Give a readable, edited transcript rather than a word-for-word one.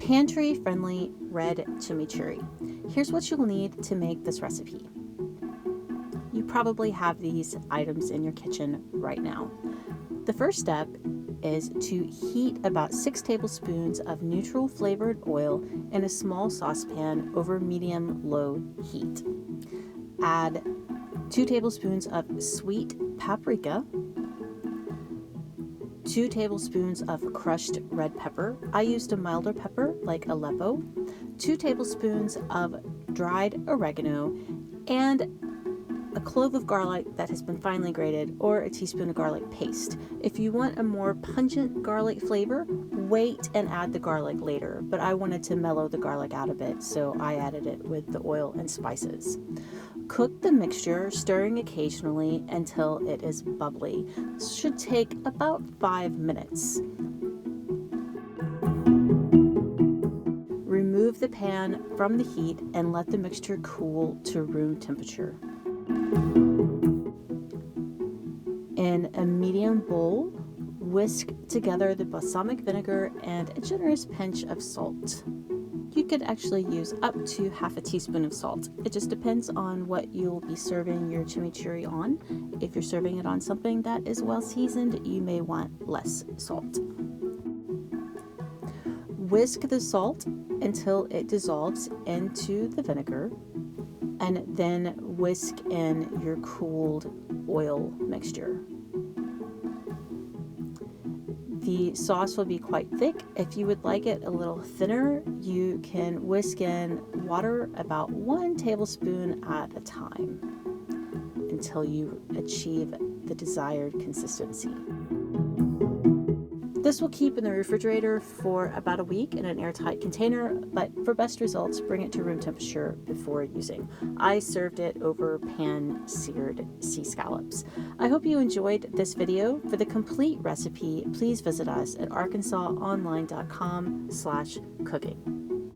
Pantry-friendly red chimichurri. Here's what you'll need to make this recipe. You probably have these items in your kitchen right now. The first step is to heat about 6 tablespoons of neutral flavored oil in a small saucepan over medium-low heat. Add 2 tablespoons of sweet paprika, 2 tablespoons of crushed red pepper. I used a milder pepper like Aleppo, 2 tablespoons of dried oregano, and a clove of garlic that has been finely grated, or a teaspoon of garlic paste. If you want a more pungent garlic flavor, wait and add the garlic later, but I wanted to mellow the garlic out a bit, so I added it with the oil and spices. Cook the mixture, stirring occasionally until it is bubbly. This should take about 5 minutes. Remove the pan from the heat and let the mixture cool to room temperature. In a medium bowl, whisk together the balsamic vinegar and a generous pinch of salt. You could actually use up to half a teaspoon of salt. It just depends on what you'll be serving your chimichurri on. If you're serving it on something that is well seasoned, you may want less salt. Whisk the salt until it dissolves into the vinegar, and then whisk in your cooled oil mixture. The sauce will be quite thick. If you would like it a little thinner, you can whisk in water about 1 tablespoon at a time until you achieve the desired consistency. This will keep in the refrigerator for about a week in an airtight container, but for best results, bring it to room temperature before using. I served it over pan-seared sea scallops. I hope you enjoyed this video. For the complete recipe, please visit us at arkansasonline.com/cooking.